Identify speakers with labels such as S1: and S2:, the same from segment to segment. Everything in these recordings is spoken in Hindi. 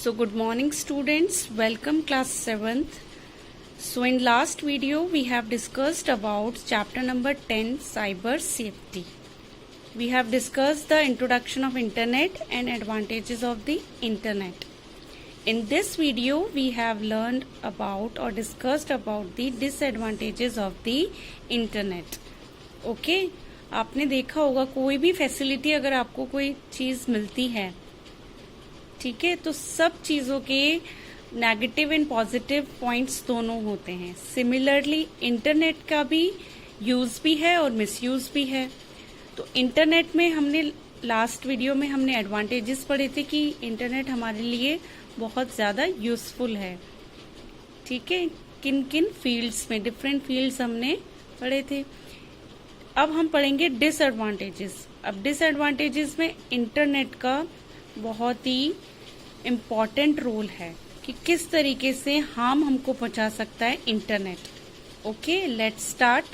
S1: So good morning students, welcome class 7th. So in last video we have discussed about chapter number 10 cyber safety. We have discussed the introduction of internet and advantages of the internet. In this video we have learned about or discussed about the disadvantages of the internet. Okay, आपने देखा होगा कोई भी फैसिलिटी अगर आपको कोई चीज मिलती है, ठीक है, तो सब चीजों के नेगेटिव एंड पॉजिटिव पॉइंट्स दोनों होते हैं. सिमिलरली इंटरनेट का भी यूज भी है और मिसयूज भी है. तो इंटरनेट में हमने लास्ट वीडियो में हमने एडवांटेजेस पढ़े थे कि इंटरनेट हमारे लिए बहुत ज्यादा यूजफुल है. ठीक है, किन किन फील्ड्स में, डिफरेंट फील्ड्स हमने पढ़े थे. अब हम पढ़ेंगे डिसएडवांटेजेस. अब डिसएडवांटेजेस में इंटरनेट का बहुत ही इम्पॉर्टेंट रोल है कि किस तरीके से हार्म हमको पहुंचा सकता है internet. Okay, let's start.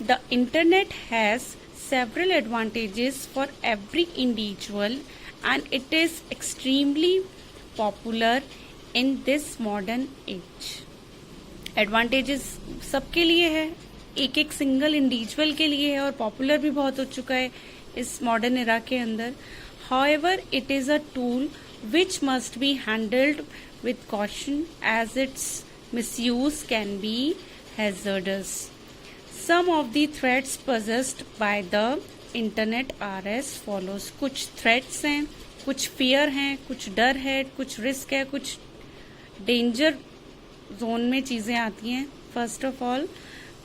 S1: The internet has several advantages for every individual and it is extremely popular in this modern age. Advantages सबके लिए है, एक एक सिंगल इंडिविजुअल के लिए है और पॉपुलर भी बहुत हो चुका है इस मॉडर्न एरा के अंदर. However, it is a tool which must be handled with caution as its misuse can be hazardous. Some of the threats possessed by the internet are as follows. कुछ threats हैं, कुछ fear हैं, कुछ डर है, कुछ risk है, कुछ danger zone में चीजें आती हैं. First of all,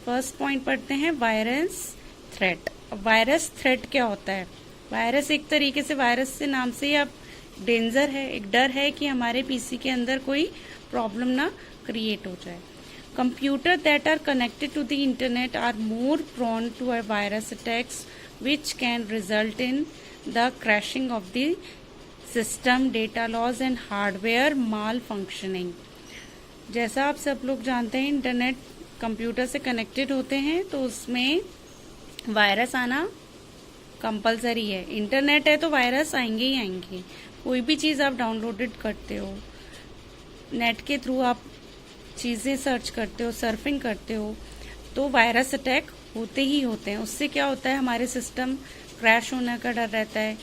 S1: first point पढ़ते हैं वायरस थ्रेट. वायरस थ्रेट क्या होता है? वायरस एक तरीके से, वायरस से नाम से ही आप डेंजर है, एक डर है कि हमारे पीसी के अंदर कोई प्रॉब्लम ना क्रिएट हो जाए. Computer that are connected to the internet are more prone to a virus attacks which can result in the crashing of the system, data loss and hardware malfunctioning. जैसा आप सब लोग जानते हैं, इंटरनेट कंप्यूटर से कनेक्टेड होते हैं तो उसमें वायरस आना कंपलसरी है. इंटरनेट है तो वायरस आएंगे ही आएंगे. कोई भी चीज आप डाउनलोडेड करते हो, नेट के थ्रू आप चीजें सर्च करते हो, सर्फिंग करते हो, तो वायरस अटैक होते ही होते हैं. उससे क्या होता है, हमारे सिस्टम क्रैश होने का डर रहता है,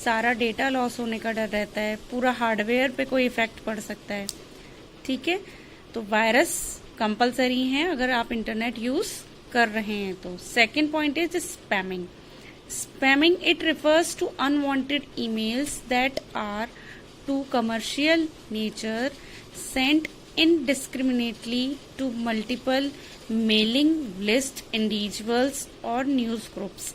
S1: सारा डेटा लॉस होने का डर रहता है, पूरा हार्डवेयर पे कोई इफेक्ट पड़ सकता है. ठीक है, तो वायरस कंपलसरी है अगर आप इंटरनेट यूज कर रहे हैं तो. Second point is spamming. Spamming, it refers to unwanted emails that are to commercial nature sent indiscriminately to multiple mailing list individuals or news groups.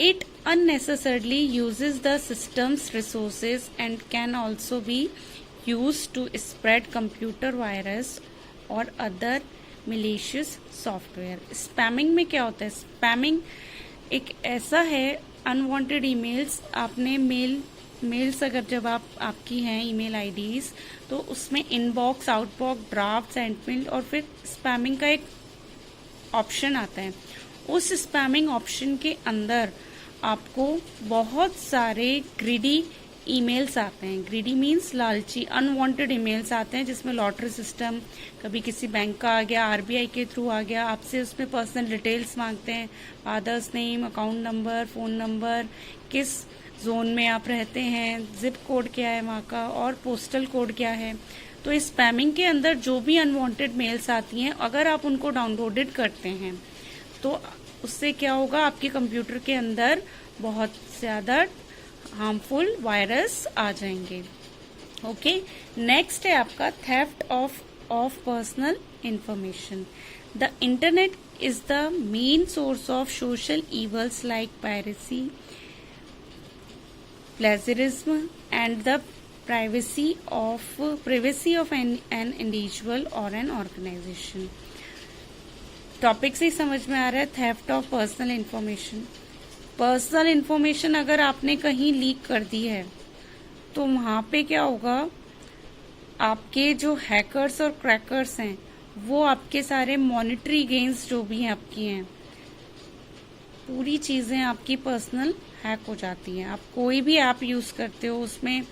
S1: It unnecessarily uses the system's resources and can also be used to spread computer virus or other malicious software. Spamming में क्या होता है? Spamming एक ऐसा है, अनवांटेड ईमेल्स, आपने मेल्स अगर जब आपकी हैं ईमेल आईडीज, तो उसमें इनबॉक्स, आउटबॉक्स, ड्राफ्ट, सेंडमेल और फिर स्पैमिंग का एक ऑप्शन आता है. उस स्पैमिंग ऑप्शन के अंदर आपको बहुत सारे ग्रीडी ईमेल्स आते हैं. ग्रीडी मीन्स लालची, अनवांटेड ईमेल्स आते हैं जिसमें लॉटरी सिस्टम, कभी किसी बैंक का आ गया, आरबीआई के थ्रू आ गया, आपसे उसमें पर्सनल डिटेल्स मांगते हैं, father's name, account number, phone number, किस जोन में आप रहते हैं, जिप कोड क्या है वहाँ का, और पोस्टल कोड क्या है. तो इस स्पैमिंग के अंदर जो भी अनवांटेड मेल्स आती हैं, अगर आप उनको डाउनलोडेड करते हैं तो उससे क्या होगा, आपके कंप्यूटर के अंदर बहुत ज्यादा हार्मफुल वायरस आ जाएंगे. ओके, नेक्स्ट है आपका theft of personal information. The internet is the main source of social evils like piracy, plagiarism and the privacy of an individual or an organization. Topic से ही समझ में आ रहा है, theft of personal information. Personal information अगर आपने कहीं लीक कर दी है तो वहां पे क्या होगा, आपके जो हैकर्स और क्रैकर्स हैं वो आपके सारे मॉनिटरी गेन्स जो भी हैं आपकी हैं, पूरी चीजें आपकी पर्सनल हैक हो जाती हैं. आप कोई भी ऐप यूज करते हो उसमें,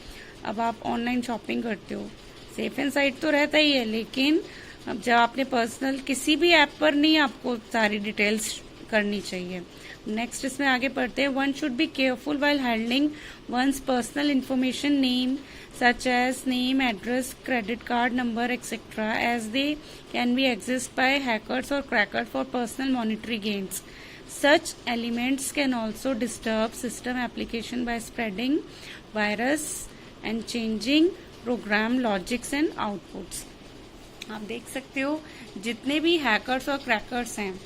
S1: अब आप ऑनलाइन शॉपिंग करते हो सेफ एंड साइड तो रहता ही है, लेकिन अब जब आपने पर्सनल किसी भी ऐप पर नहीं आपको सारी डिटेल्स करनी चाहिए। नेक्स्ट इसमें आगे पढ़ते हैं, one should be careful while handling one's personal information name such as name, address, credit card number, etc., as they can be accessed by hackers or crackers for personal monetary gains. Such elements can also disturb system application by spreading virus and changing program logics and outputs. आप देख सकते हो जितने भी हैकर्स और क्रैकर्स हैं,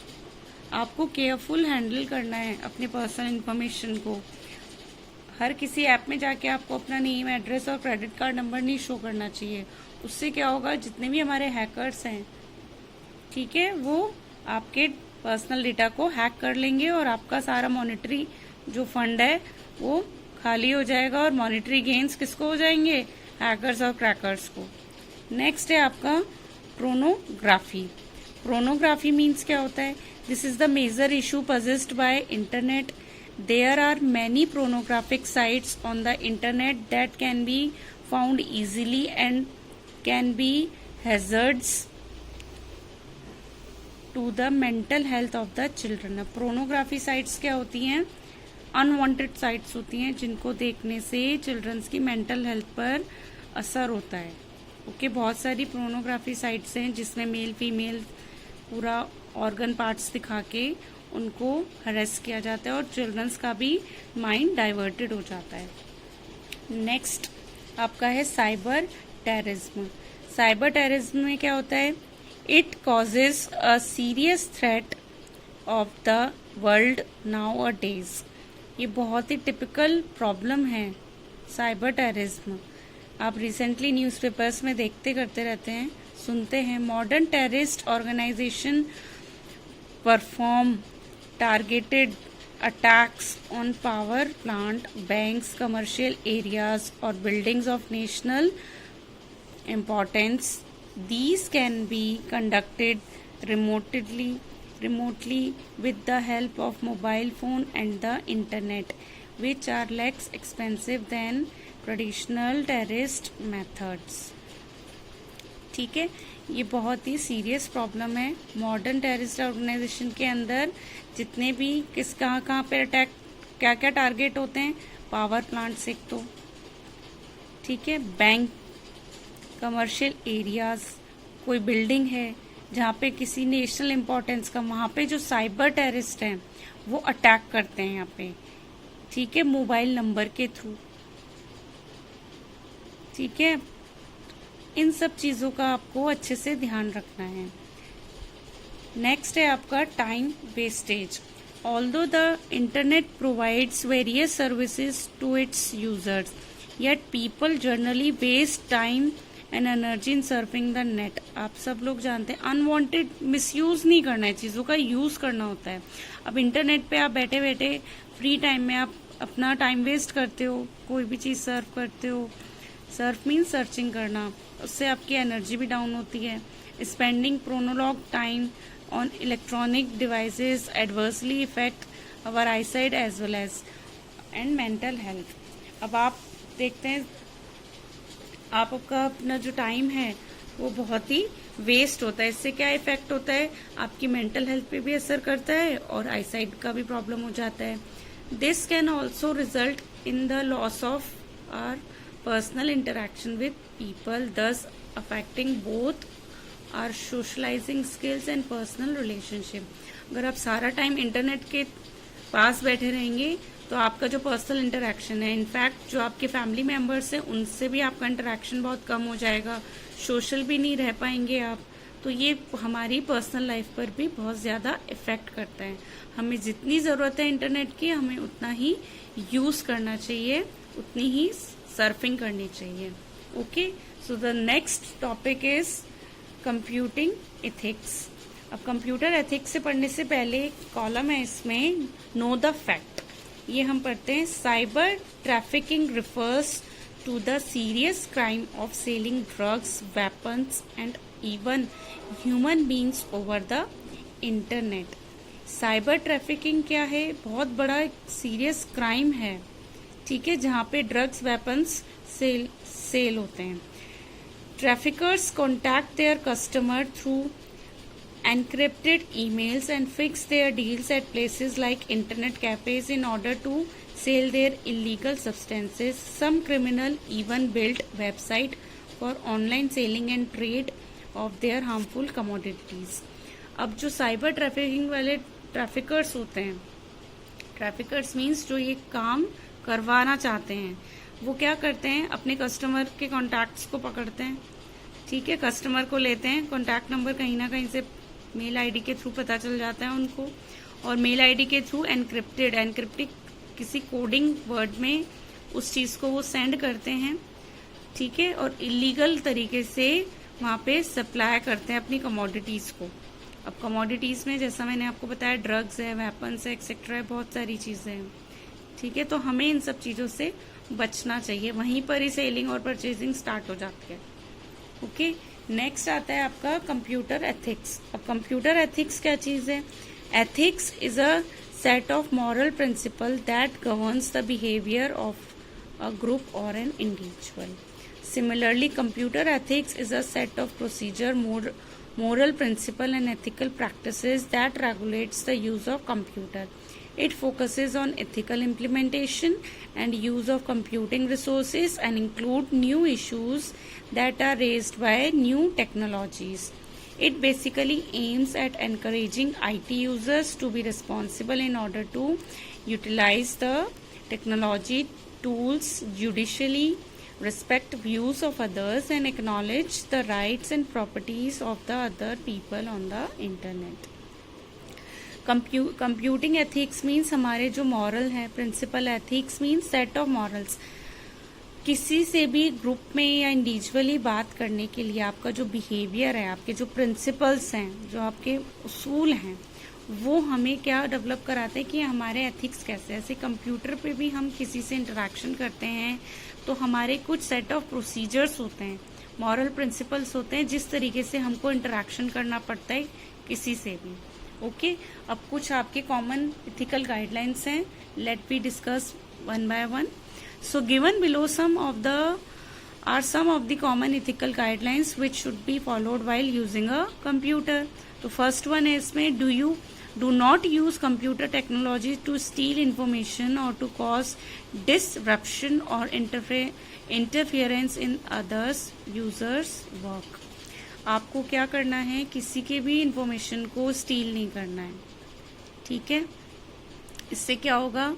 S1: आपको केयरफुल हैंडल करना है अपने पर्सनल इंफॉर्मेशन को। हर किसी ऐप में जाके आपको अपना नेम, एड्रेस और क्रेडिट कार्ड नंबर नहीं शो करना चाहिए। उससे क्या होगा, जितने भी हमारे हैकर्स हैं, ठीक है, वो आपके पर्सनल डेटा को हैक कर लेंगे और आपका सारा मॉनेटरी जो फंड है वो खाली हो जाएगा और मॉनेटरी गेन्स किसको हो जाएंगे, हैकर्स और क्रैकर्स को। नेक्स्ट है आपका प्रोनोग्राफी। प्रोनोग्राफी मीन्स क्या होता है, this is the major issue possessed by internet. There are many pornographic sites on the internet that can be found easily and can be hazards to the mental health of the children. अब pornography sites क्या होती हैं, अनवांटेड साइट्स होती हैं जिनको देखने से चिल्ड्रंस की मेंटल हेल्थ पर असर होता है। ओके, बहुत सारी पोर्नोग्राफी साइट्स हैं जिसमें मेल फीमेल पूरा ऑर्गन पार्ट्स दिखा के उनको हरेस किया जाता है और चिल्ड्रंस का भी माइंड डाइवर्टेड हो जाता है। नेक्स्ट आपका है साइबर टेररिज्म। साइबर टेररिज्म में क्या होता है, it causes a serious threat of the world nowadays. ये बहुत ही टिपिकल प्रॉब्लम है साइबर टेररिज्म। आप रिसेंटली न्यूज़पेपर्स में देखते करते रहते हैं, सुनते हैं। Modern terrorist organisation perform targeted attacks on power plant, banks, commercial areas or buildings of national importance. These can be conducted remotely with the help of mobile phone and the internet, which are less expensive than traditional terrorist methods. ठीक है, ये बहुत ही सीरियस प्रॉब्लम है। मॉडर्न टेररिस्ट ऑर्गेनाइजेशन के अंदर जितने भी कहाँ पे अटैक, क्या क्या टारगेट होते हैं, पावर प्लांट से तो, ठीक है, बैंक, कमर्शियल एरियाज, कोई बिल्डिंग है जहाँ पे किसी नेशनल इम्पोर्टेंस का, वहाँ पे जो साइबर टेररिस्ट हैं वो अटैक करते हैं यहाँ पे, ठीक है, मोबाइल नंबर के थ्रू। ठीक है, इन सब चीज़ों का आपको अच्छे से ध्यान रखना है। नेक्स्ट है आपका time wastage. Although the internet provides various services to its users, yet people generally waste time and energy in surfing the net. आप सब लोग जानते हैं अनवांटेड मिसयूज नहीं करना है, चीज़ों का यूज़ करना होता है। अब इंटरनेट पे आप बैठे बैठे फ्री टाइम में आप अपना टाइम वेस्ट करते हो, कोई भी चीज़ सर्फ करते हो। सर्फ मीन्स सर्चिंग करना, उससे आपकी एनर्जी भी डाउन होती है। Spending prolonged time on electronic devices adversely effect our eyesight as well as and mental health. अब आप देखते हैं आपका अपना जो टाइम है वो बहुत ही वेस्ट होता है। इससे क्या इफेक्ट होता है, आपकी मेंटल हेल्थ पे भी असर करता है और आईसाइट का भी प्रॉब्लम हो जाता है। This can also result in the loss of our personal interaction with people, thus affecting both our socializing skills and personal relationship. अगर आप सारा टाइम इंटरनेट के पास बैठे रहेंगे तो आपका जो पर्सनल इंटरेक्शन है, इनफैक्ट जो आपके फैमिली मेम्बर्स हैं उनसे भी आपका इंटरेक्शन बहुत कम हो जाएगा, सोशल भी नहीं रह पाएंगे आप। तो ये हमारी पर्सनल लाइफ पर भी बहुत ज़्यादा इफेक्ट करता है। हमें जितनी ज़रूरत है इंटरनेट की, हमें उतना ही यूज़ करना चाहिए, उतनी ही सर्फिंग करनी चाहिए। Okay, so the next topic is computing ethics. अब कंप्यूटर एथिक्स से पढ़ने से पहले एक कॉलम है इसमें, नो द फैक्ट। ये हम पढ़ते हैं, cyber trafficking refers to the serious crime of selling drugs, weapons and even human beings over the internet. Cyber trafficking क्या है, बहुत बड़ा सीरियस क्राइम है, ठीक है, जहाँ पे ड्रग्स वेपन्स सेल होते हैं। Traffickers contact their customer through encrypted emails and fix their deals at places like internet cafes in order to sell their illegal substances. Some criminal even build website for online selling and trade of their harmful commodities. अब जो साइबर ट्रैफिकिंग वाले ट्रैफिकर्स होते हैं, ट्रैफिकर्स मीन्स जो ये काम करवाना चाहते हैं, वो क्या करते हैं, अपने कस्टमर के कॉन्टैक्ट्स को पकड़ते हैं, ठीक है, कस्टमर को लेते हैं, कॉन्टैक्ट नंबर कहीं ना कहीं से मेल आईडी के थ्रू पता चल जाता है उनको, और मेल आईडी के थ्रू एनक्रिप्टेड किसी कोडिंग वर्ड में उस चीज़ को वो सेंड करते हैं, ठीक है, और इलीगल तरीके से वहाँ पे सप्लाई करते हैं अपनी कमोडिटीज़ को। अब कमोडिटीज़ में जैसा मैंने आपको बताया ड्रग्स है, वेपन्स है, एक्सेट्रा है, बहुत सारी चीज़ें हैं, ठीक है, तो हमें इन सब चीज़ों से बचना चाहिए। वहीं पर ही सेलिंग और परचेजिंग स्टार्ट हो जाती है। ओके, नेक्स्ट आता है आपका कंप्यूटर एथिक्स। अब कंप्यूटर एथिक्स क्या चीज़ है? Ethics is a set of moral principle that governs the behaviour of a group or an individual. Similarly, computer ethics is a set of procedure, moral principle and ethical practices that regulates the use of computer. It focuses on ethical implementation and use of computing resources and include new issues that are raised by new technologies. It basically aims at encouraging IT users to be responsible in order to utilize the technology tools judicially, respect views of others and acknowledge the rights and properties of the other people on the internet. Computing ethics means हमारे जो moral है, principle ethics means set of morals. किसी से भी ग्रुप में या इंडिविजुअली बात करने के लिए आपका जो बिहेवियर है, आपके जो प्रिंसिपल्स हैं, जो आपके उसूल हैं, वो हमें क्या डेवलप कराते हैं कि हमारे एथिक्स कैसे। ऐसे कंप्यूटर पे भी हम किसी से इंटरेक्शन करते हैं तो हमारे कुछ सेट ऑफ प्रोसीजर्स होते हैं, मॉरल प्रिंसिपल्स होते हैं, जिस तरीके से हमको इंटरेक्शन करना पड़ता है किसी से भी। ओके, अब कुछ आपके कॉमन एथिकल गाइडलाइंस हैं, let be discuss one by one. So given below some of the common ethical guidelines which should be followed while using a computer. तो फर्स्ट वन है इसमें, do not use computer technology to steal information or to cause disruption or interference in others users work. आपको क्या करना है, किसी के भी इंफॉर्मेशन को स्टील नहीं करना है, ठीक है, इससे क्या होगा,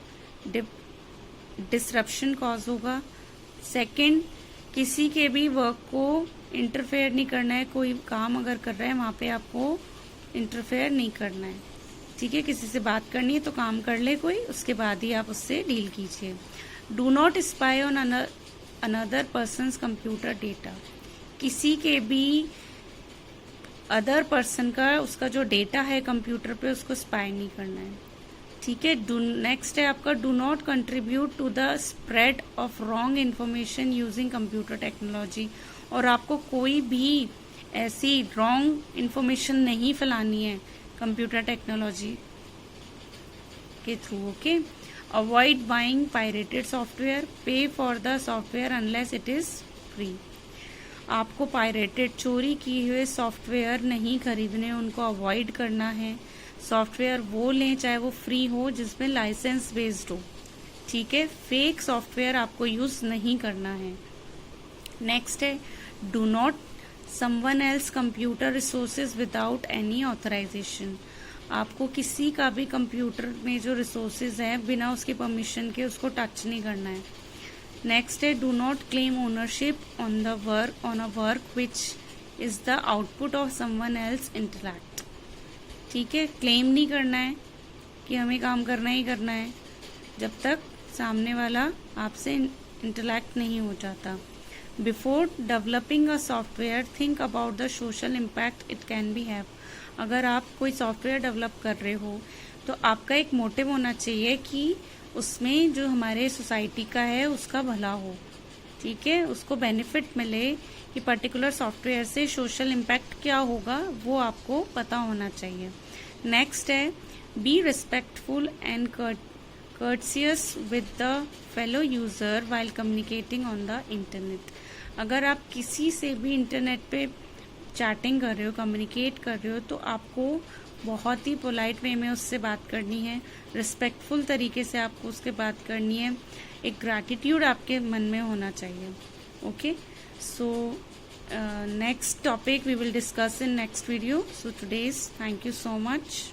S1: डिसरप्शन कॉज होगा। सेकंड, किसी के भी वर्क को इंटरफेयर नहीं करना है, कोई काम अगर कर रहा है वहाँ पे आपको इंटरफेयर नहीं करना है, ठीक है, किसी से बात करनी है तो काम कर ले कोई, उसके बाद ही आप उससे डील कीजिए। Do not spy on another persons computer data, किसी के भी अदर पर्सन का उसका जो डेटा है कंप्यूटर पे उसको स्पाई नहीं करना है, ठीक है। नेक्स्ट है आपका, do not contribute to the spread of wrong information using computer technology, और आपको कोई भी ऐसी रॉन्ग इन्फॉर्मेशन नहीं फैलानी है कंप्यूटर टेक्नोलॉजी के through. Okay, avoid buying pirated software, pay for the software unless it is free, आपको पायरेटेड चोरी किए हुए सॉफ्टवेयर नहीं खरीदने, उनको अवॉइड करना है। सॉफ्टवेयर वो लें चाहे वो फ्री हो, जिसमें लाइसेंस बेस्ड हो, ठीक है, फेक सॉफ्टवेयर आपको यूज नहीं करना है। नेक्स्ट है, do not someone else computer resources without any authorisation, आपको किसी का भी कंप्यूटर में जो रिसोर्सेज है बिना उसके परमिशन के उसको टच नहीं करना है। नेक्स्ट है, do not claim ownership on a work which is the output of someone else intellect, ठीक है, क्लेम नहीं करना है कि हमें काम करना ही करना है जब तक सामने वाला आपसे इंटेलेक्ट नहीं हो जाता। Before developing a software think about the social impact it can be have, अगर आप कोई सॉफ्टवेयर डेवलप कर रहे हो तो आपका एक मोटिव होना चाहिए कि उसमें जो हमारे सोसाइटी का है उसका भला हो, ठीक है, उसको बेनिफिट मिले, कि पर्टिकुलर सॉफ्टवेयर से सोशल इम्पैक्ट क्या होगा वो आपको पता होना चाहिए। नेक्स्ट है, be respectful and courteous with the fellow user while communicating on the internet, अगर आप किसी से भी इंटरनेट पे चैटिंग कर रहे हो, कम्युनिकेट कर रहे हो, तो आपको बहुत ही पोलाइट वे में उससे बात करनी है, रिस्पेक्टफुल तरीके से आपको उसके बात करनी है, एक ग्रैटिट्यूड आपके मन में होना चाहिए. Okay, so next topic we will discuss in next video. So today's thank you so much.